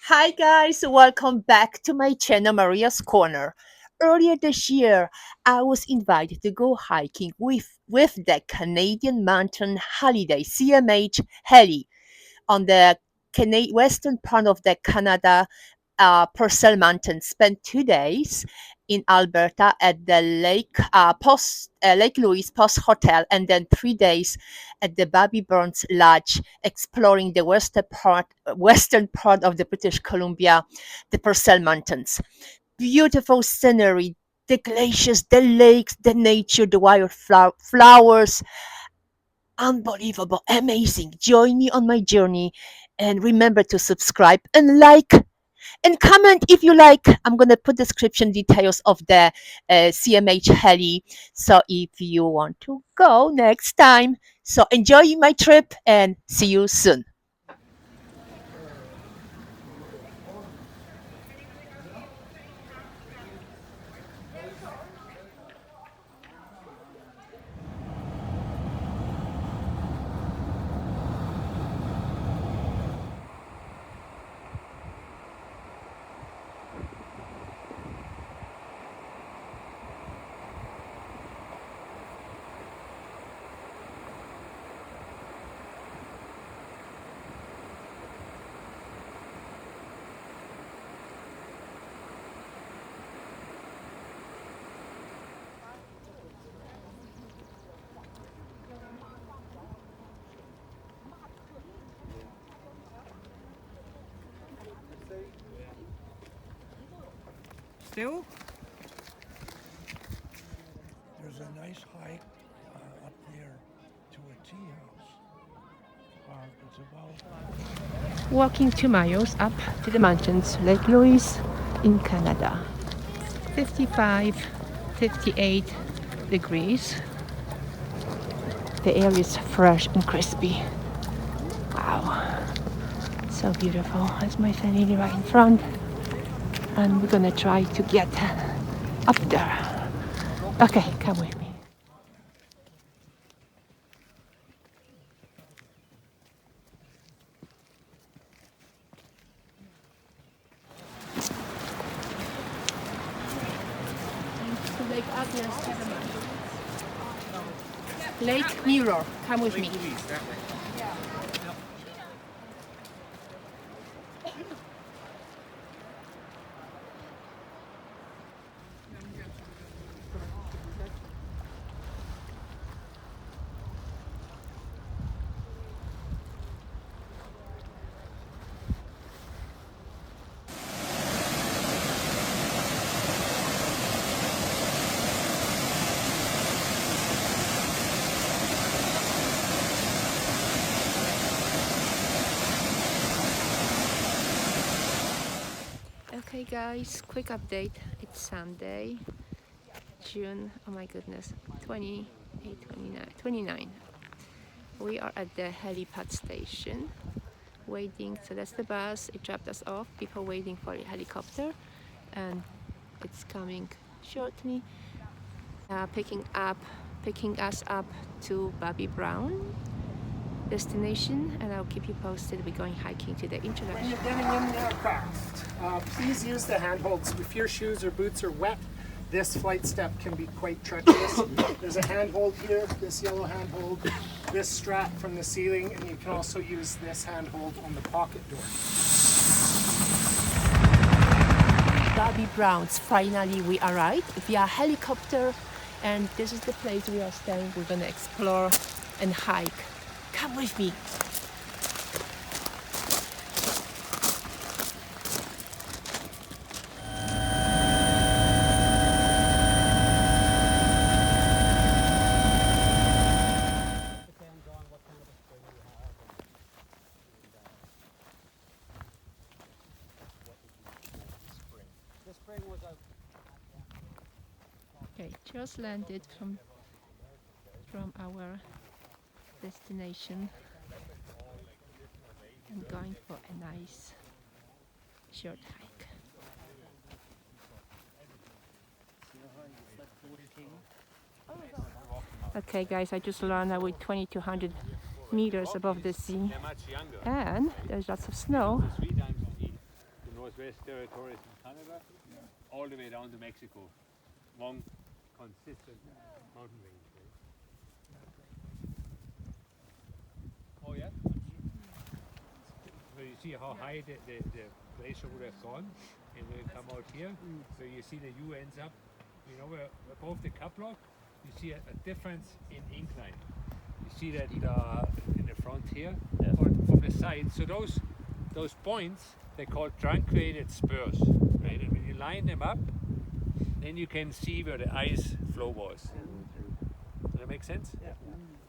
Hi guys, welcome back to my channel Maria's Corner. Earlier this year, I was invited to go hiking with the Canadian mountain holiday CMH Heli on the western part of the Canada, Purcell Mountains. Spent 2 days in Alberta at the Lake Louise Post Hotel, and then 3 days at the Bobbie Burns Lodge, exploring the western part of the British Columbia, the Purcell Mountains. Beautiful scenery, the glaciers, the lakes, the nature, the flowers, unbelievable, amazing. Join me on my journey and remember to subscribe and like and comment if you like. I'm going to put description details of the CMH heli. So if you want to go next time. So enjoy my trip and see you soon. Still? There's a nice hike up there to a tea house. It's about Walking 2 miles up to the mountains, Lake Louise in Canada. 55, 58 degrees. The air is fresh and crispy. Wow, so beautiful. That's my family right in front, and we're gonna try to get up there. Okay, come with me. Lake Agnes, Lake Mirror, come with me. Okay guys, quick update. It's Sunday, June, oh my goodness, 28, 29, 29. We are at the helipad station, waiting. So that's the bus, it dropped us off. People waiting for a helicopter, and it's coming shortly. Picking us up to Bobbie Brown destination, and I'll keep you posted. We're going hiking to the When introduction. you're getting in the aircraft, please use the handholds. If your shoes or boots are wet, this flight step can be quite treacherous. There's a handhold here, this yellow handhold, this strap from the ceiling, and you can also use this handhold on the pocket door. Bobbie Browns, finally we arrived via helicopter, and this is the place we are staying. We're gonna explore and hike. Come with me. Okay, just landed from our destination. I'm going for a nice short hike. Okay guys, I just learned that we're 2200 meters above the sea, and there's lots of snow. Northwest Territories in Canada, all the way down to Mexico. One consistent mountain range. Right? Oh yeah? So you see how high the glacier would have gone, and then come out here. So you see the U ends up, you know, where above the cap rock, you see a difference in incline. You see that in the front here, or from the side. So those points, they're called truncated spurs, right? And when you line them up, then you can see where the ice flow was. Does that make sense? Yeah.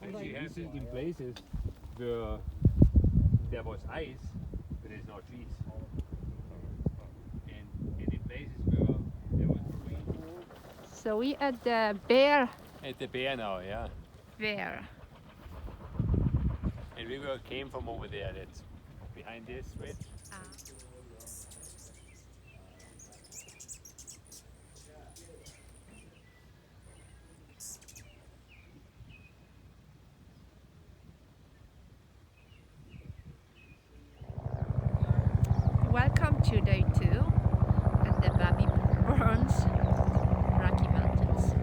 And you have it in places where there was ice, but there's no trees. And in places where there was green. So we at the bear. At the bear now, yeah. Bear. And we came from over there. That's behind this, right? Welcome to day 2 at the Bobbie Burns Rocky Mountains.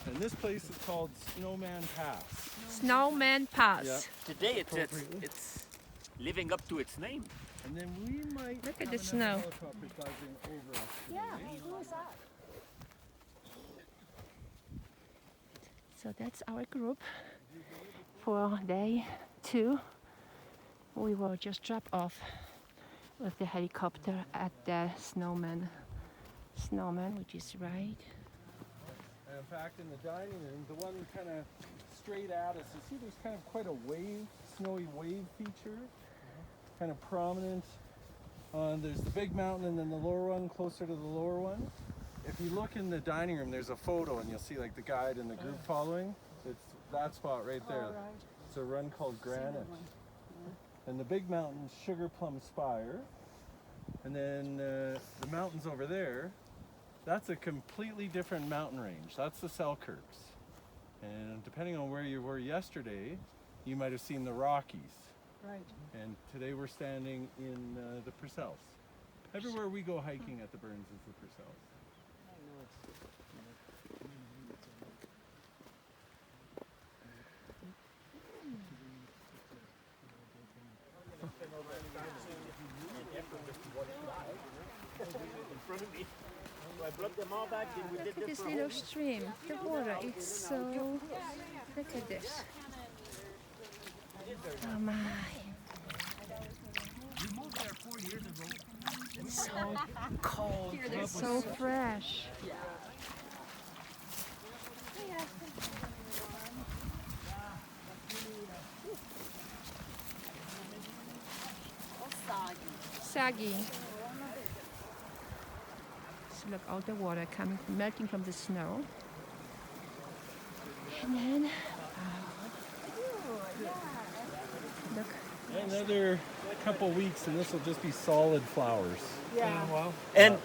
And this place is called Snowman Pass. Snowman Pass. Yeah. Today it's living up to its name. And then we might Look at have the another snow. helicopter buzzing over us today. Who's that? So that's our group for day 2. We will just drop off with the helicopter at the snowman, which is right. And in fact, in the dining room, the one kind of straight at us, you see there's kind of quite a wave, snowy wave feature, kind of prominent. There's the big mountain and then the lower one closer to the lower one. If you look in the dining room, there's a photo and you'll see like the guide and the group following. It's that spot right there. It's a run called Granite. And the big mountain's Sugar Plum Spire. And then the mountains over there, that's a completely different mountain range. That's the Selkirks. And depending on where you were yesterday, you might have seen the Rockies. Right. And today we're standing in the Purcells. Everywhere we go hiking at the Burns is the Purcells. Look at this little stream. The water is so... Look at this. Oh my. It's so cold. It's so fresh. Saggy. So look, all the water coming, melting from the snow. And then, look. Another couple weeks and this will just be solid flowers. Yeah. Well, And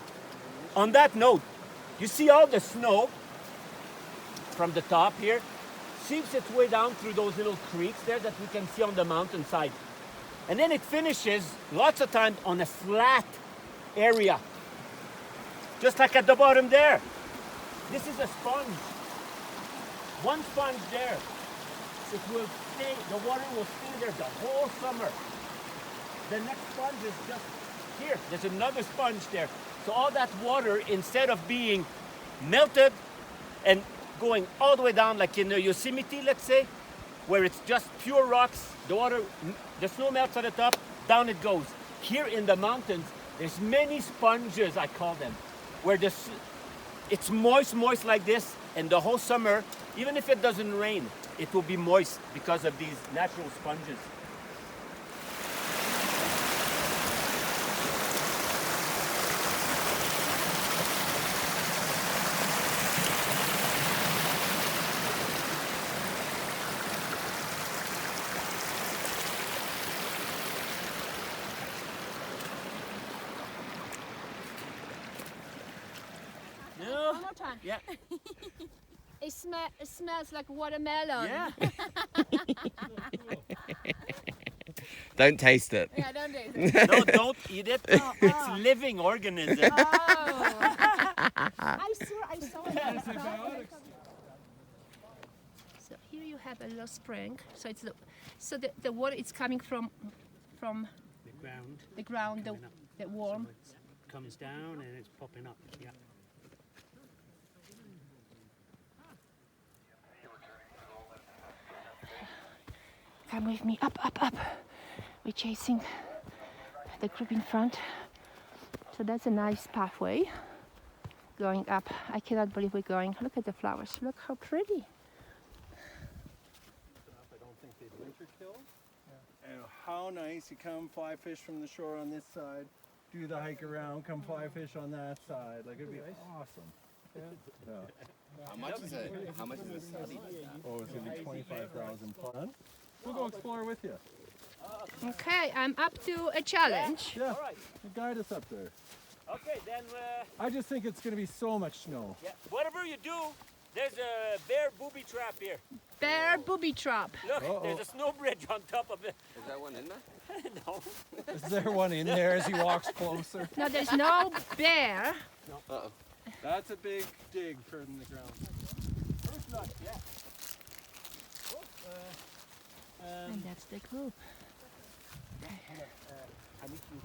on that note, you see all the snow from the top here seeps its way down through those little creeks there that we can see on the mountainside. And then it finishes lots of times on a flat area. Just like at the bottom there. This is a sponge. One sponge there. It will stay, the water will stay there the whole summer. The next sponge is just here. There's another sponge there. So all that water, instead of being melted and going all the way down like in the Yosemite, let's say, where it's just pure rocks, the water, the snow melts at the top, down it goes. Here in the mountains, there's many sponges, I call them, where it's moist like this, and the whole summer, even if it doesn't rain, it will be moist because of these natural sponges. more time. Yeah. It smells like watermelon. Yeah. Don't taste it. Yeah, don't do it. No, don't eat it. It's living organism. Oh. I saw it. So here you have a little spring. So it's the water is coming from The ground the ground, coming up. the warm. So it comes down and it's popping up. Yeah. Come with me, up. We're chasing the group in front. So that's a nice pathway going up. I cannot believe we're going. Look at the flowers. Look how pretty. I don't think they'd winter kill. And how nice, you come fly fish from the shore on this side, do the hike around, come fly fish on that side. Like, it'd be awesome. Yeah. How much is it? How much is a study like that? Oh, it's gonna be 25,000 fun. We'll go explore with you. Okay, I'm up to a challenge. Yeah, All right. guide us up there. Okay, then. I just think it's gonna be so much snow. Yeah. Whatever you do, there's a bear booby trap here. Bear booby trap. Look, Uh-oh. there's a snow bridge on top of it. Is that one in there? No. Is there one in there as he walks closer? No, there's no bear. Uh-oh. That's a big dig from the ground. First lot, yeah. And that's the group. I need to.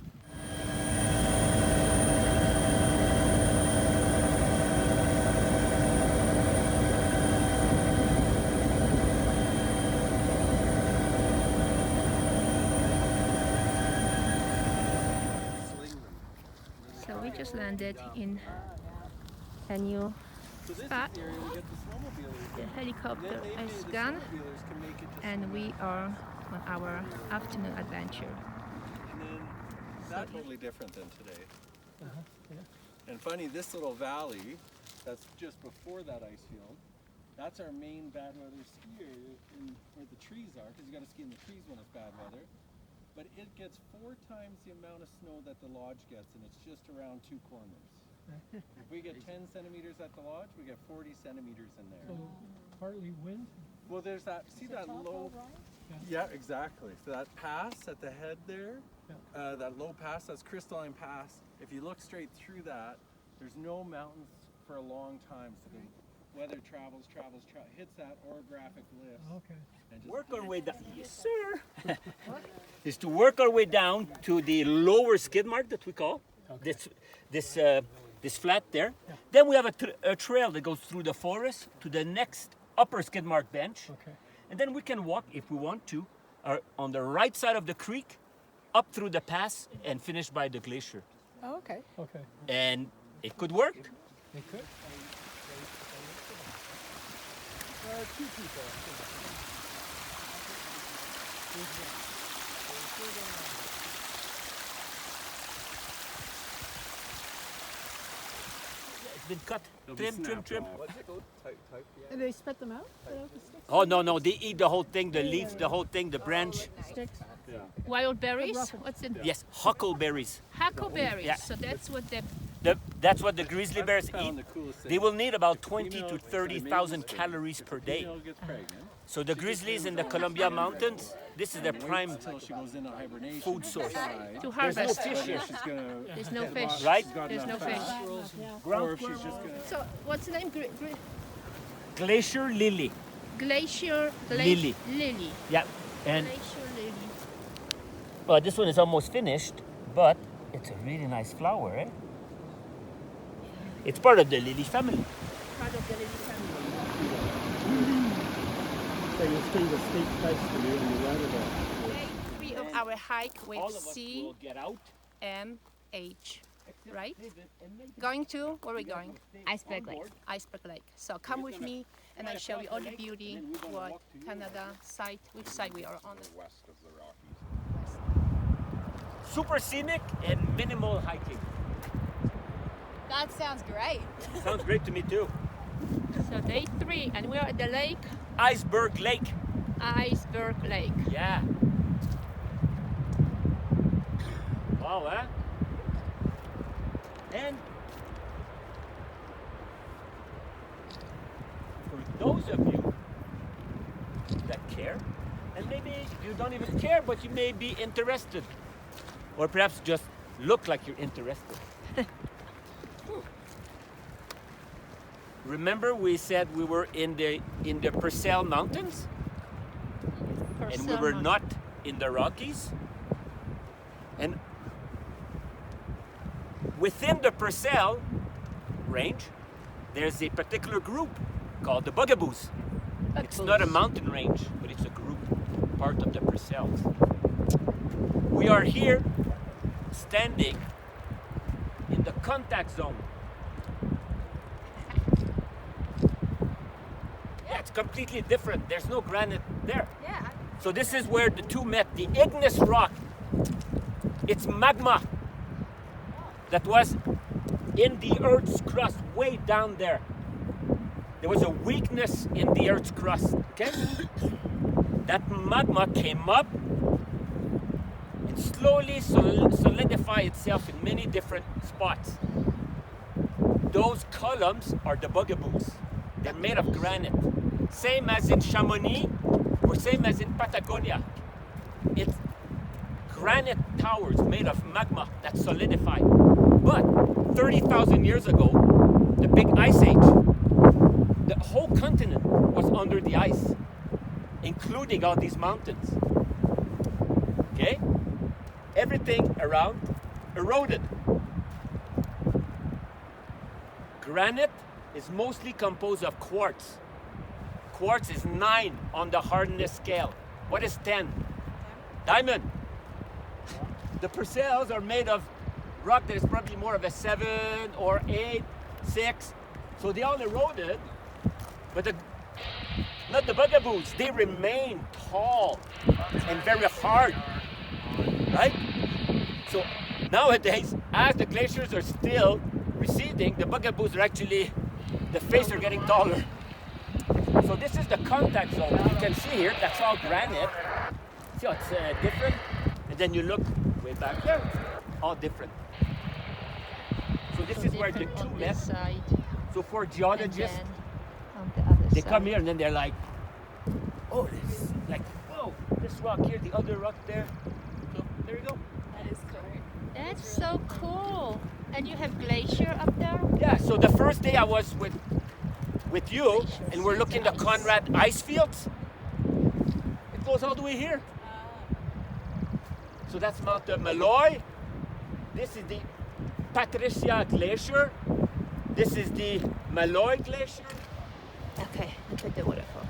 So we just landed in a new So this spot. is the area we get the snowmobilers. The helicopter Then maybe is the gone snowmobilers can make it to and we are on our afternoon adventure. And then that's totally different than today. And funny, this little valley that's just before that ice field, that's our main bad weather ski area in where the trees are, because you got to ski in the trees when it's bad weather. But it gets 4 times the amount of snow that the lodge gets, and it's just around 2 corners. If we get 10 centimeters at the lodge, we get 40 centimeters in there. Partly wind. Well, there's that, see that low, yeah, exactly. So that pass at the head there, that low pass, that's Crystalline Pass. If you look straight through that, there's no mountains for a long time. So the weather travels, hits that orographic lift. Okay. And just Work our way down. Yes, sir. Is to work our way down to the lower skid mark that we call this flat there. Then we have a trail that goes through the forest to the next upper skid mark bench. Okay. And then we can walk, if we want to, on the right side of the creek, up through the pass and finish by the glacier. Oh, okay. Okay. And it could work. It could. 2 people. It's been cut. Trim. What's it called? And they spit them out? Oh, no, they eat the whole thing, the leaves, the whole thing, the branch. Sticks? Wild berries? What's it? Yes, huckleberries. Huckleberries. Yeah. So that's what the That's what the grizzly bears eat. Found the coolest thing. They will need about 20 to 30,000 calories per day. Female gets pregnant. So the grizzlies in the Columbia Mountains, this is their prime Until she goes into hibernation. food source. to There's no harvest. fish here. She's gonna. There's no fish. Right? She's got There's no enough fish. fat. Ground Or if she's just gonna. So what's the name? Glacier lily. Glacier Lily. Lily. Yeah. And Glacier lily. this one is almost finished, but it's a really nice flower, eh? It's part of the lily family. Part of the lily family. So you stay the state place to you and you let it Day 3 of our hike with All of us will get out. CMH. Right? Going to, where are we going? Iceberg Lake. Iceberg Lake. So come with me and I'll show you all the beauty, what Canada side, which side we are on. West of the Rockies. Super scenic and minimal hiking. That sounds great. Sounds great to me too. So day 3 and we're at the lake, Iceberg Lake. Iceberg Lake. Yeah. Wow, eh? And you don't even care, but you may be interested. Or perhaps just look like you're interested. Remember we said we were in the Purcell Mountains? And we were not in the Rockies. And within the Purcell range, there's a particular group called the Bugaboos. It's not a mountain range, but it's a group, part of the Purcells. We are here standing in the contact zone. Yeah, it's completely different. There's no granite there. Yeah. So this is where the two met. The igneous rock, it's magma that was in the Earth's crust, way down there. There was a weakness in the Earth's crust, okay? That magma came up and slowly solidified itself in many different spots. Those columns are the Bugaboos. They're made of granite. Same as in Chamonix, or same as in Patagonia. It's granite towers made of magma that solidified. But 30,000 years ago, the big ice age, the whole continent was under the ice, including all these mountains. Okay? Everything around eroded. Granite is mostly composed of quartz. Quartz is 9 on the hardness scale. What is 10? Diamond. The Purcells are made of rock that is probably more of a 7 or 8, 6. So they all eroded, but not the Bugaboos. They remain tall and very hard, right? So nowadays, as the glaciers are still receding, the Bugaboos are actually, the face are getting taller. So this is the contact zone. You can see here, that's all granite. See how it's different? And then you look way back there, all different. So this is where the two met. So for geologists, they come here and then they're like, oh, this is like, whoa, this rock here, the other rock there. So there you go. That is cool. That's so cool. And you have glacier up there? Yeah, so the first day I was with you, and we're looking at the Conrad ice fields. It goes all the way here. So that's Mount Malloy. This is the Patricia Glacier. This is the Malloy Glacier. Okay, look at the waterfall.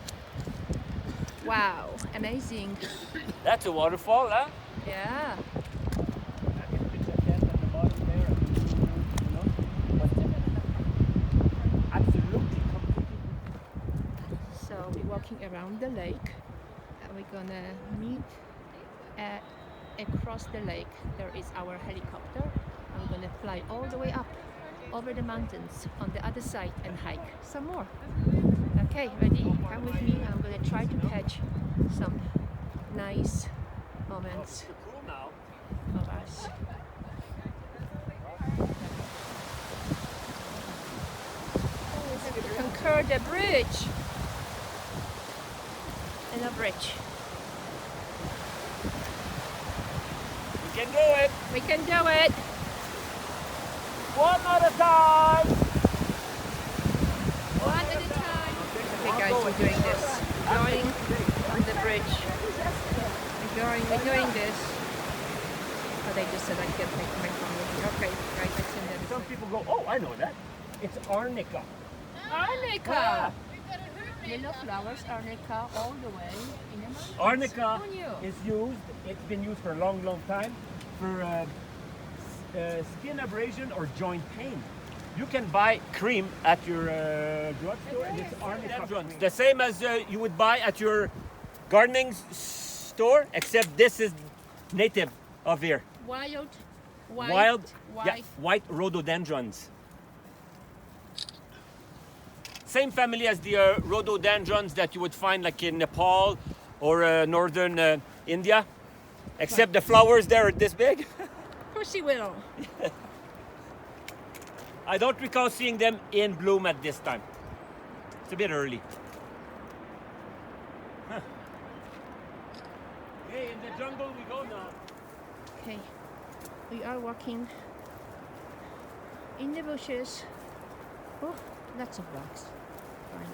Wow, amazing. That's a waterfall, huh? Yeah. So we're walking around the lake. We're gonna meet across the lake. There is our helicopter. I'm gonna fly all the way up over the mountains on the other side and hike some more. Okay, ready? Come with me. I'm gonna try to catch some nice moments of us. Conquer the bridge. And a bridge. We can do it. We can do it. One at a time. One at a time. Okay guys, we're doing this. Going on the bridge. We're doing this. Oh, they just said I can't make my phone with you. Okay, guys, I send that. Some people go, oh, I know that. It's arnica. Arnica! Yellow flowers, arnica, all the way in the mountains. Arnica Who knew? is used, it's been used for a long, long time for skin abrasion or joint pain. You can buy cream at your drugstore and it's arnica cream. The same as you would buy at your gardening store, except this is native of here. White rhododendrons. Same family as the rhododendrons that you would find like in Nepal or northern India, except the flowers there are this big. Of course you will. I don't recall seeing them in bloom at this time. It's a bit early. Huh. jungle we go now. Okay, we are walking in the bushes. Oh, lots of rocks.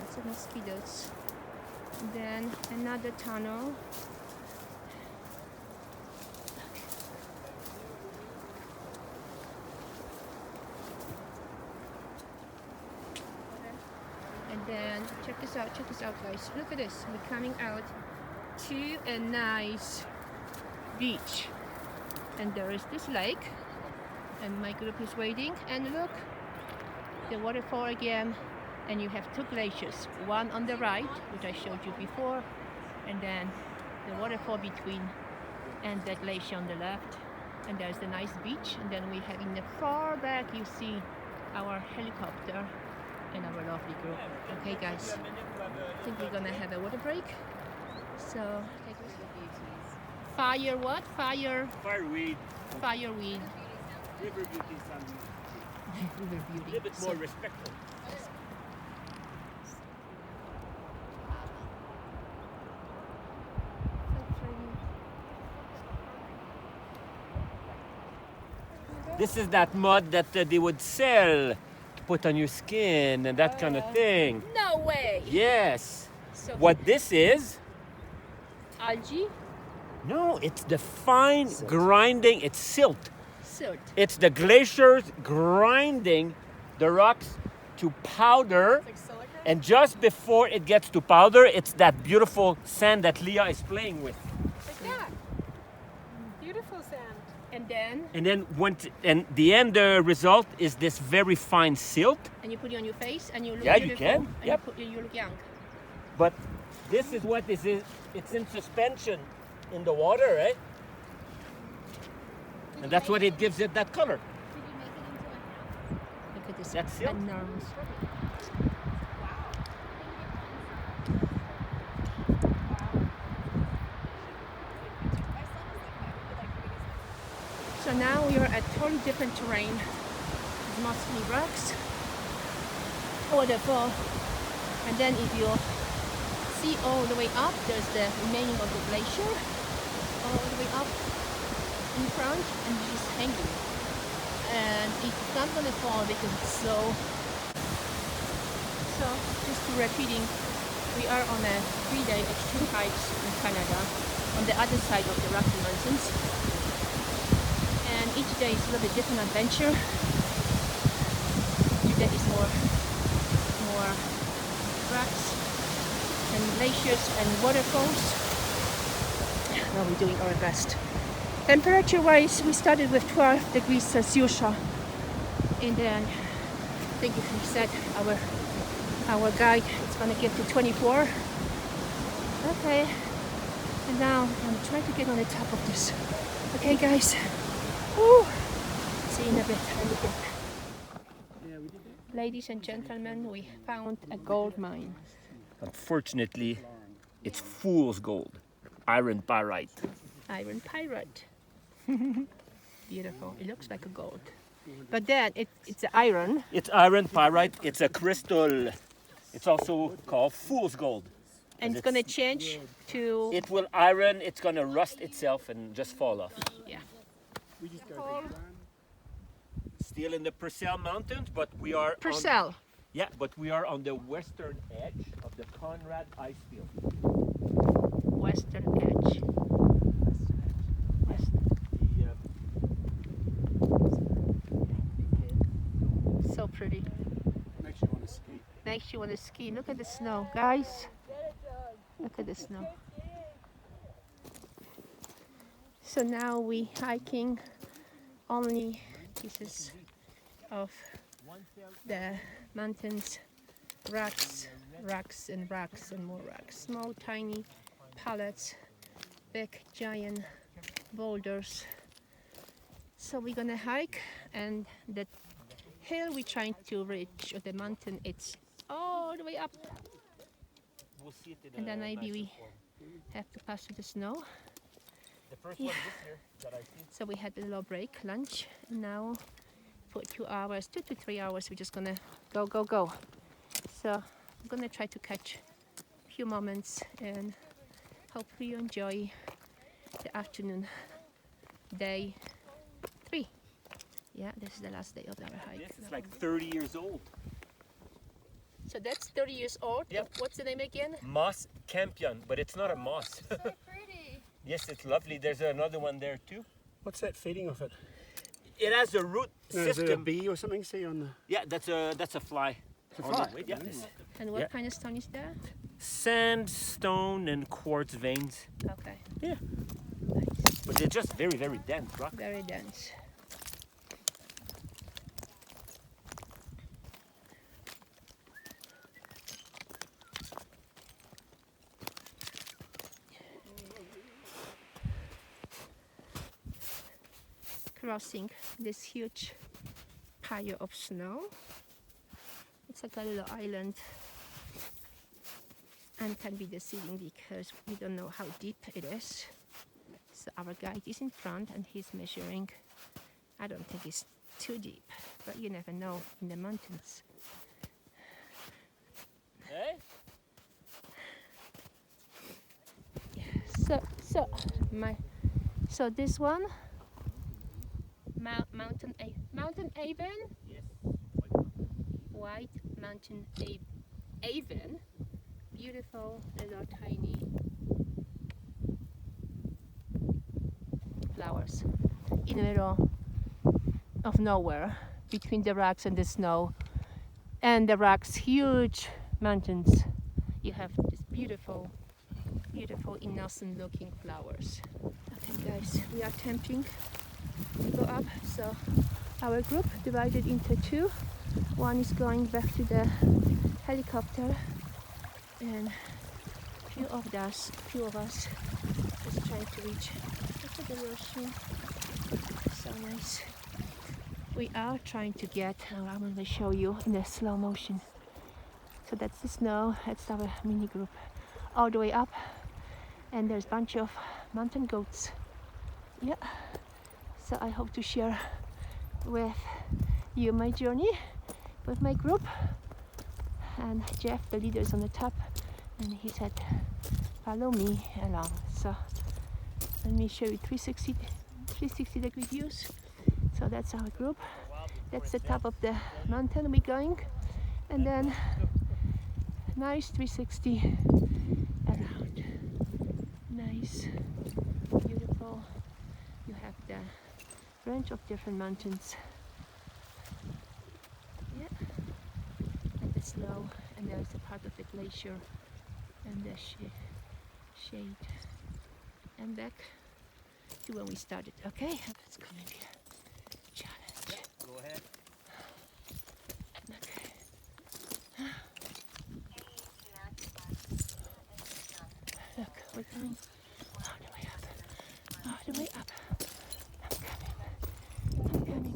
Lots of mosquitoes. Then another tunnel. And then check this out, guys. Look at this. We're coming out to a nice beach. And there is this lake. And my group is waiting. And look, the waterfall again. And you have two glaciers. One on the right, which I showed you before. And then the waterfall between and the glacier on the left. And there's the nice beach. And then we have in the far back, you see our helicopter and our lovely group. Okay, guys, I think we're gonna have a water break. So, fire what? Fireweed. Fireweed. River beauty sun. River A beauty. little bit more respectful. This is that mud that they would sell to put on your skin and that kind of thing. No way! Yes. So What this is? algae, No, it's the fine grinding. It's silt. silt. It's the glaciers grinding the rocks to powder. And just before it gets to powder, it's that beautiful sand that Leah is playing with. Like that. Beautiful sand. And then And the end result is this very fine silt. and you put it on your face and you look Yeah, you beautiful. can. And Yep. you look young. But this is what this is. It's in suspension in the water, right? And that's what it gives it that color. Look at this. That's silt. Enormous. So now we are at totally different terrain. It's mostly rocks, waterfall, and then if you see all the way up, there's the remaining of the glacier, all the way up in front, and it's just hanging. And it's not gonna fall because it's slow. So just to repeating, we are on a 3-day extreme hikes in Canada on the other side of the Rocky Mountains. And each day is a little bit different adventure. Each day is more rocks and glaciers and waterfalls. Now we're doing our best. Temperature wise, we started with 12 degrees Celsius, and then I think if we said our guide, it's gonna get to 24. Okay, and now I'm trying to get on the top of this. Okay, guys. Woo. See you in a bit. Ladies and gentlemen, we found a gold mine. Unfortunately, it's fool's gold, iron pyrite. Iron pyrite. Beautiful. It looks like a gold. But then it's iron. It's iron pyrite. It's a crystal. It's also called fool's gold. And it's gonna change to It will iron. It's gonna rust itself and just fall off. yeah. Still in the Purcell Mountains, but we are Purcell. Yeah, but we are on the western edge of the Conrad ice field. Western edge. So pretty. Makes you want to ski. Makes you want to ski. Look at the snow, guys. Look at the snow. So now we hiking only pieces of the mountains, rocks and rocks and more rocks. Small, tiny pallets, big, giant boulders. So we're gonna hike, and the hill we're trying to reach, or the mountain, it's all the way up. We'll see it in And then a maybe nicer we form. have to pass through the snow. The first Yeah. one this year that I see. So we had a little break, lunch, and now for 2 hours, 2 to 3 hours, we're just gonna go. So I'm gonna try to catch a few moments and hopefully you enjoy the afternoon, day 3. Yeah, this is the last day of our hike. This is like 30 years old. So that's 30 years old. Yep. What's the name again? Moss campion, but it's not a moss. So pretty. Yes, it's lovely. There's another one there too. What's that feeding off it? It has a root Is it a system. bee or something? See on the. Yeah, that's a fly. It's a On the fly. way, yeah. And what Yeah. kind of stone is that? Sandstone and quartz veins. Okay. Yeah. Nice. But they're just very, very dense rock. Very dense. Crossing this huge pile of snow. It's like a little island and can be deceiving because we don't know how deep it is. So our guide is in front and he's measuring. I don't think it's too deep, but you never know in the mountains. Hey? So this one, Mountain Avon? Yes. White Mountain Avon. Beautiful little tiny flowers in the middle of nowhere between the rocks and the snow, and the rocks huge mountains. You have this beautiful innocent looking flowers. Okay guys, we are attempting to go up. So our group divided into 2. One is going back to the helicopter and few of us just trying to reach. Look at the ocean, so nice. We are trying to get, I'm going to show you in the slow motion. So that's the snow, that's our mini group all the way up, and there's a bunch of mountain goats. Yeah, so I hope to share with you my journey with my group. And Jeff, the leader, is on the top, and he said follow me along. So let me show you 360 degree views. So that's our group. That's the top of the mountain we're going, and then nice 360 around. Nice, beautiful. You have the range of different mountains. Yeah, and the snow, and there's a part of the glacier and the shade. And back to when we started. Okay, let's go in here. Challenge. Go ahead. Okay. Look, we're going all the way up. All the way up. I'm coming.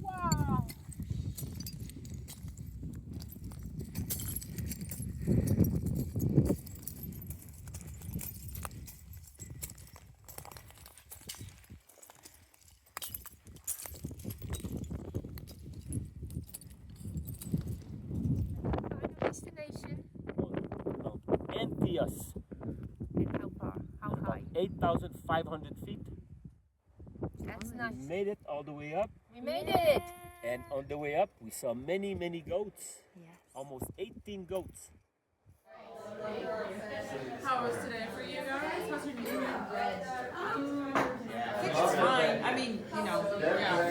Wow. Destination. Antias, And how far? How high? 8,500 feet. That's We nice. made it all the way up, We made it! and on the way up we saw many, many goats. Yes. Almost 18 goats. How was today for you guys? How's your day? It's fine. I mean, you know, yeah.